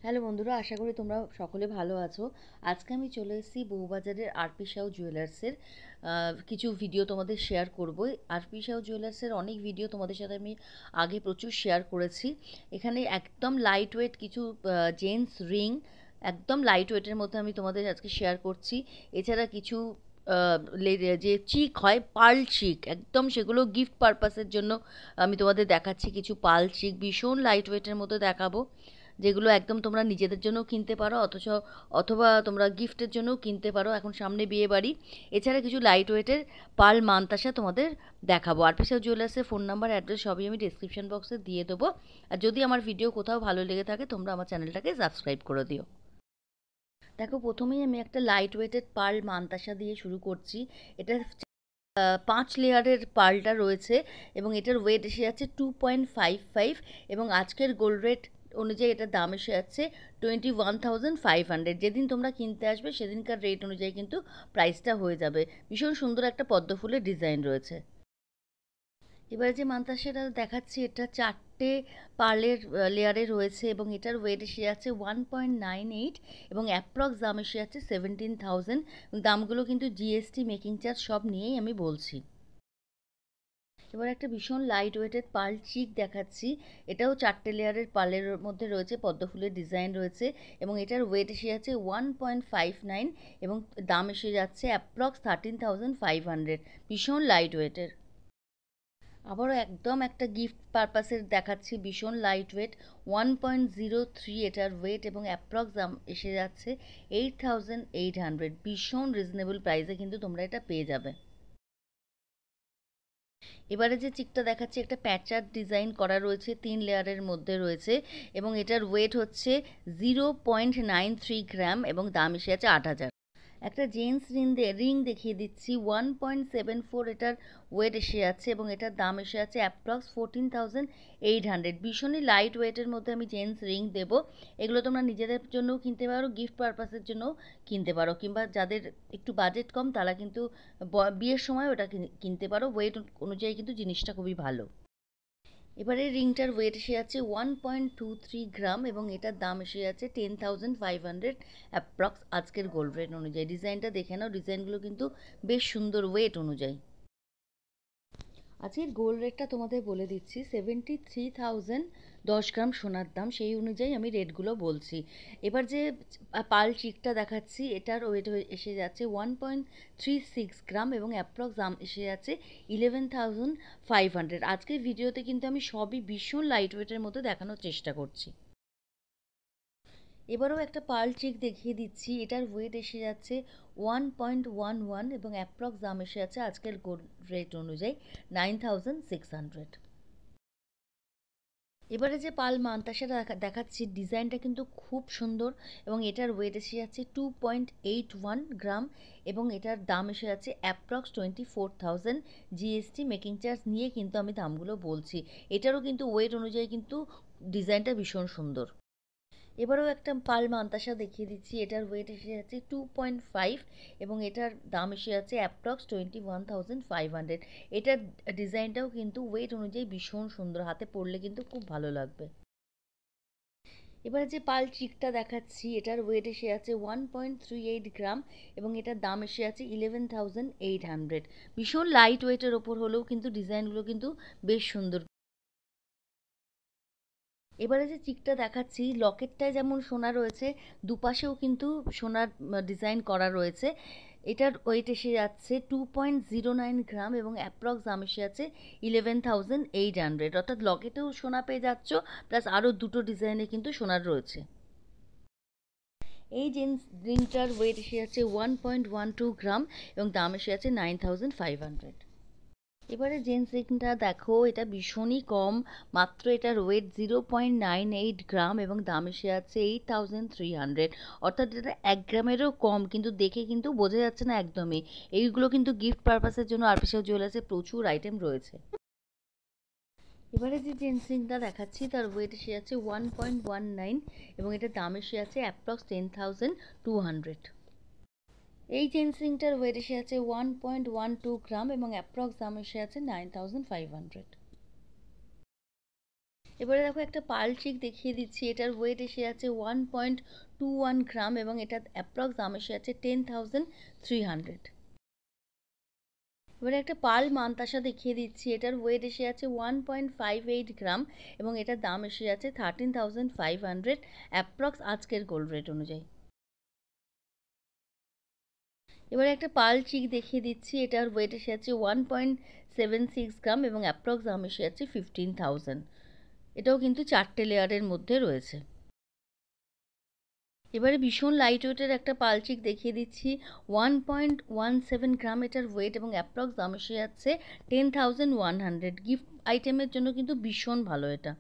Hello বন্ধুরা, আশা করি তোমরা সকলে ভালো আছো। আজকে আমি চলে এসেছি বউবাজারের আরপি সাউ জুয়েলার্সের কিছু ভিডিও তোমাদের শেয়ার করব। আরপি সাউ জুয়েলার্সের অনেক ভিডিও তোমাদের সাথে আমি আগে প্রচুর শেয়ার করেছি। এখানে একদম লাইট ওয়েট কিছু জেন্টস রিং, একদম লাইট ওয়েটের মধ্যে আমি তোমাদের আজকে শেয়ার করছি। এছাড়া কিছু যে চিক হয়, পার্ল চিক, একদম সেগুলো গিফট পারপাসের জন্য আমি তোমাদের দেখাচ্ছি। কিছু পার্ল চিক ভীষণ লাইট ওয়েটের মধ্যে দেখাবো, যেগুলো একদম তোমরা নিজেদের জন্যও কিনতে পারো, অথবা তোমরা গিফটের জন্যও কিনতে পারো, এখন সামনে বিয়ে বাড়ি। এছাড়া কিছু লাইট ওয়েটের পার্ল মানতাসা তোমাদের দেখাবো। আরপিসা জুয়েলার্সের ফোন নাম্বার, অ্যাড্রেস সবই আমি ডিসক্রিপশন বক্সে দিয়ে দেবো। আর যদি আমার ভিডিও কোথাও ভালো লেগে থাকে তোমরা আমার চ্যানেলটাকে সাবস্ক্রাইব করে দিও। দেখো, প্রথমেই আমি একটা লাইট ওয়েটেড পার্ল মানতাসা দিয়ে শুরু করছি। এটা 5 লেয়ারের পার্লটা রয়েছে এবং এটার ওয়েট এসে যাচ্ছে 2.55, এবং আজকের গোল্ড রেট অনুযায়ী এটার দাম এসে যাচ্ছে 21,500। যেদিন তোমরা কিনতে আসবে সেদিনকার রেট অনুযায়ী কিন্তু প্রাইসটা হয়ে যাবে। ভীষণ সুন্দর একটা পদ্ম ফুলের ডিজাইন রয়েছে। এবারে যে মান্তাসেটা দেখাচ্ছি, এটা 4টে পার্লের লেয়ারে রয়েছে এবং এটার ওয়েট এসে যাচ্ছে 1.98, এবং অ্যাপ্রক্স দাম এসে যাচ্ছে 17,000। দামগুলো কিন্তু জিএসটি, মেকিং চার্জ সব নিয়েই আমি বলছি। এবার একটা ভীষণ লাইট ওয়েটেড পার্ল চিক দেখাচ্ছি। এটাও 4টে লেয়ারের পার্লের মধ্যে রয়েছে, পদ্ম ফুলের ডিজাইন রয়েছে, এবং এটার ওয়েট এসে যাচ্ছে 1.59, এবং দাম এসে যাচ্ছে অ্যাপ্রক্স 13,500। ভীষণ লাইট ওয়েটের। আবারও একদম একটা গিফট পারপাসের দেখাচ্ছি, ভীষণ লাইট ওয়েট, 1.03 এটার ওয়েট, এবং অ্যাপ্রক্স দাম এসে যাচ্ছে 8,800। ভীষণ রিজনেবল প্রাইসে কিন্তু তোমরা এটা পেয়ে যাবে। এবারে যে চিকটা দেখাচ্ছি, একটা প্যাচার ডিজাইন করা রয়েছে, 3 লেয়ারের মধ্যে রয়েছে, এবং এটার ওয়েট হচ্ছে 0.93 গ্রাম, এবং দাম এসে আছে 8,000। একটা জেন্টস রিং দেখিয়ে দিচ্ছি, 1.74 এটার ওয়েট এসে যাচ্ছে, এবং এটার দাম এসে আছে অ্যাপ্রক্স 14,800। ভীষণই লাইট ওয়েটের মধ্যে আমি জেন্টস রিং দেবো। এগুলো তোমরা নিজেদের জন্যও কিনতে পারো, গিফট পারপাসের জন্যও কিনতে পারো, কিংবা যাদের একটু বাজেট কম তারা কিন্তু বিয়ের সময় ওটা কিনতে পারো। ওয়েট অনুযায়ী কিন্তু জিনিসটা খুবই ভালো। এবারে রিংটার ওয়েট এসে যাচ্ছে 1.23 গ্রাম, এবং এটার দাম এসে যাচ্ছে 10,500 অ্যাপ্রক্স আজকের গোল্ড রেট অনুযায়ী। ডিজাইনটা দেখে নাও, ডিজাইনগুলো কিন্তু বেশ সুন্দর ওয়েট অনুযায়ী। আজকের গোল্ড রেটটা তোমাদের বলে দিচ্ছি, 73,000 10 গ্রাম সোনার দাম, সেই অনুযায়ী আমি রেটগুলো বলছি। এবার যে পাল চিকটা দেখাচ্ছি, এটার ওয়েট এসে যাচ্ছে 1.36 গ্রাম, এবং অ্যাপ্রক্স দাম এসে যাচ্ছে 11,500। আজকের ভিডিওতে কিন্তু আমি সবই ভীষণ লাইট ওয়েটের মধ্যে দেখানোর চেষ্টা করছি। এবারেও একটা পার্ল চিক দেখিয়ে দিচ্ছি, এটার ওয়েট এসে যাচ্ছে 1.11, এবং অ্যাপ্রক্স দাম এসে যাচ্ছে আজকের গোল্ড রেট অনুযায়ী 9,600। এবারে যে পাল মানতাসাটা দেখাচ্ছি, ডিজাইনটা কিন্তু খুব সুন্দর, এবং এটার ওয়েট এসে যাচ্ছে 2.81 গ্রাম, এবং এটার দাম এসে যাচ্ছে অ্যাপ্রক্স 24,000। জিএসটি, মেকিং চার্জ নিয়ে কিন্তু আমি দামগুলো বলছি। এটারও কিন্তু ওয়েট অনুযায়ী কিন্তু ডিজাইনটা ভীষণ সুন্দর। এবারেও একটা পাল মান্তাসা দেখিয়ে দিচ্ছি, এটার ওয়েট এসে যাচ্ছে 2.5, এবং এটার দাম এসে যাচ্ছে অ্যাপ্রক্স 21,500। এটার ডিজাইনটাও কিন্তু ওয়েট অনুযায়ী ভীষণ সুন্দর, হাতে পরলে কিন্তু খুব ভালো লাগবে। এবারে যে পাল চিকটা দেখাচ্ছি, এটার ওয়েট এসে আছে 1.38 গ্রাম, এবং এটার দাম এসে আছে 11,800। ভীষণ লাইট ওয়েটের ওপর হলেও কিন্তু ডিজাইনগুলো কিন্তু বেশ সুন্দর। এবারে যে চিকটা দেখাচ্ছি, লকেটটায় যেমন সোনা রয়েছে, দুপাশেও কিন্তু সোনার ডিজাইন করা রয়েছে। এটার ওয়েট এসে যাচ্ছে 2.09 গ্রাম, এবং অ্যাপ্রক্স দাম এসে যাচ্ছে 11,800। অর্থাৎ লকেটেও সোনা পেয়ে যাচ্ছ, প্লাস আরও দুটো ডিজাইনে কিন্তু সোনার রয়েছে। এই রিংটার ওয়েট এসে যাচ্ছে 1.12 গ্রাম, এবং দাম এসে যাচ্ছে 9,500। এবারে জেন্টস রিংটা দেখো, এটা ভীষণই কম, মাত্র এটার ওয়েট 0.98 গ্রাম, এবং দাম এসে যাচ্ছে 8,300। অর্থাৎ এটা 1 গ্রামেরও কম, কিন্তু দেখে কিন্তু বোঝা যাচ্ছে না একদমই। এইগুলো কিন্তু গিফট পারপাসের জন্য আরপিসিআর জুয়েলার্সে প্রচুর আইটেম রয়েছে। এবারে যে জেন্টস রিংটা দেখাচ্ছি, তার ওয়েট এসে যাচ্ছে 1.19, এবং এটার দাম এসে যাচ্ছে অ্যাপ্রক্স 10,200। এই জেন্টস রিংটার ওয়েট এসে আছে 1.12 গ্রাম, এবং অ্যাপ্রক্স দাম এসে আছে 9,500। এবারে দেখো একটা পার্ল চিক দেখিয়ে দিচ্ছি। এটার ওয়েট এসে আছে 1.21 গ্রাম এবং এটার অ্যাপ্রক্স দাম এসে আছে 10,300। এবারে একটা পার্ল মানতাসা দেখিয়ে দিচ্ছি। এটার ওয়েট এসে আছে 1.58 গ্রাম এবং এটার দাম এসে আছে 13,500 অ্যাপ্রক্স আজকের গোল্ড রেট অনুযায়ী। এবারে একটা পার্ল চিক দেখিয়ে দিচ্ছি। এটার ওয়েট এসে আছে 1.76 গ্রাম এবং অ্যাপ্রক্স দাম এসে আছে 15,000। এটাও কিন্তু 4টে লেয়ারের মধ্যে রয়েছে। এবারে ভীষণ লাইট ওয়েটের একটা পার্ল চিক দেখিয়ে দিচ্ছি। 1.17 গ্রাম এটার ওয়েট এবং অ্যাপ্রক্স দাম এসে যাচ্ছে 10,100। গিফট আইটেমের জন্য কিন্তু ভীষণ ভালো এটা।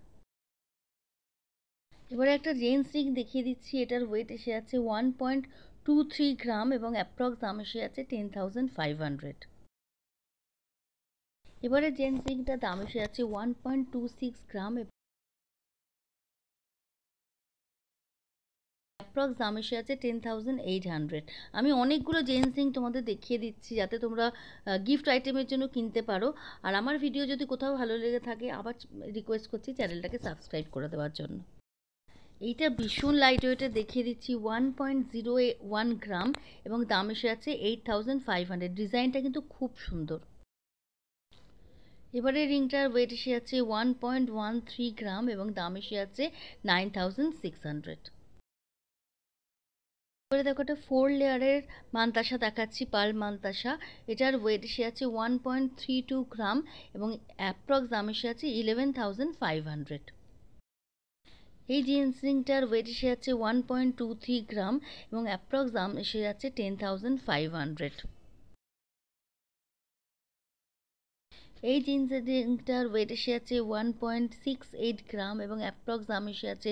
এবারে একটা জেন্টস রিং দেখিয়ে দিচ্ছি। এটার ওয়েট এসে আছে 1.23 গ্রাম এবং অ্যাপ্রক্স দাম এসে আছে 10,500। এবারে জেন্টস রিংটার দাম এসে আছে 1.26 গ্রাম, অ্যাপ্রক্স দাম এসে আছে 10,800। আমি অনেকগুলো জেন্টস রিং তোমাদের দেখিয়ে দিচ্ছি যাতে তোমরা গিফট আইটেমের জন্য কিনতে পারো। আর আমার ভিডিও যদি কোথাও ভালো লেগে থাকে আবার রিকোয়েস্ট করছি চ্যানেলটাকে সাবস্ক্রাইব করে দেওয়ার জন্য। এইটা ভীষণ লাইট ওয়েটের দেখিয়ে দিচ্ছি। 1.01 গ্রাম এবং দাম এসে আছে 8,500। ডিজাইনটা কিন্তু খুব সুন্দর। এবারে রিংটার ওয়েট এসে আছে 1.13 গ্রাম এবং দাম এসে আছে 9,600। এবারে দেখো একটা 4 লেয়ারের মানতাসা দেখাচ্ছি, পার্ল মানতাসা। এটার ওয়েট এসে আছে 1.32 গ্রাম এবং অ্যাপ্রক্স দাম এসে আছে 11,500। এই জিন্স রিংটার ওয়েট এসে আছে 1.23 গ্রাম এবং অ্যাপ্রক্স দাম এসে যাচ্ছে 10,500। এই জিন্স রিংটার ওয়েট এসে আছে 1.68 গ্রাম এবং অ্যাপ্রক্স দাম এসে আছে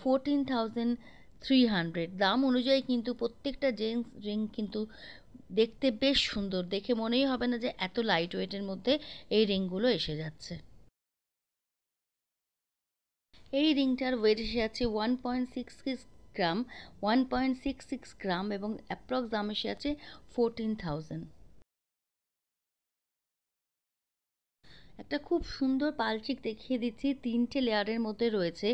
14,300। দাম অনুযায়ী কিন্তু প্রত্যেকটা জিন্স রিং কিন্তু দেখতে বেশ সুন্দর, দেখে মনেই হবে না যে এত লাইট ওয়েটের মধ্যে এই রিংগুলো এসে যাচ্ছে। এই রিংটার ওয়েট এসে আছে 1.66 গ্রাম, 1.66 গ্রাম এবং অ্যাপ্রক্স দাম এসে আছে 14,000। একটা খুব সুন্দর পালচিক দেখিয়ে দিচ্ছি, 3টে লেয়ারের মধ্যে রয়েছে।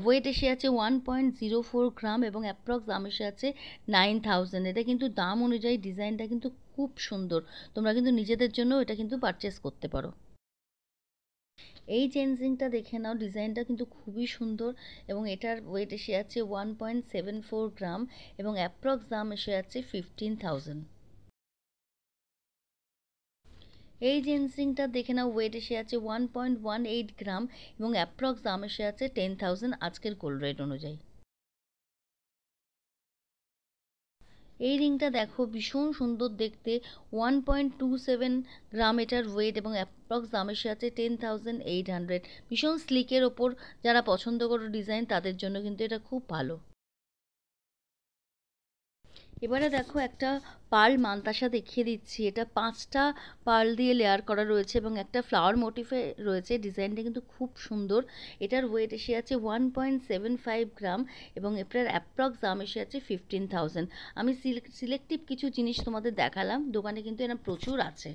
ওয়েট এসে আছে 1.04 গ্রাম এবং অ্যাপ্রক্স দাম এসে আছে 9,000। এটা কিন্তু দাম অনুযায়ী ডিজাইনটা কিন্তু খুব সুন্দর, তোমরা কিন্তু নিজেদের জন্য এটা কিন্তু পারচেস করতে পারো। এই চেনজিংটা দেখে নাও, ডিজাইনটা কিন্তু খুবই সুন্দর এবং এটার ওয়েট এসে আছে 1.74 গ্রাম এবং অ্যাপ্রক্স দাম এসে আছে 15,000। এই জেন্সিংটা দেখে নাও, ওয়েট এসে আছে 1.18 গ্রাম এবং অ্যাপ্রক্স দাম এসে আছে 10,000 আজকের গোল্ড রেট অনুযায়ী। এই রিংটা দেখো ভীষণ সুন্দর দেখতে, 1.27 গ্রাম এটার ওয়েট এবং অ্যাপ্রক্স দাম এসে আছে 10,800। ভীষণ স্লিকের ওপর যারা পছন্দ করো ডিজাইন, তাদের জন্য কিন্তু এটা খুব ভালো। এবারে দেখো একটা পার্ল মানতাসা দেখিয়ে দিচ্ছি। এটা 5টা পার্ল দিয়ে লেয়ার করা রয়েছে এবং একটা ফ্লাওয়ার মোটিফে রয়েছে। ডিজাইনটা কিন্তু খুব সুন্দর। এটার ওয়েট এসে আছে 1.75 গ্রাম এবং এটার অ্যাপ্রক্স দাম এসে আছে 15,000। আমি সিলেক্টিভ কিছু জিনিস তোমাদের দেখালাম, দোকানে কিন্তু এরা প্রচুর আছে।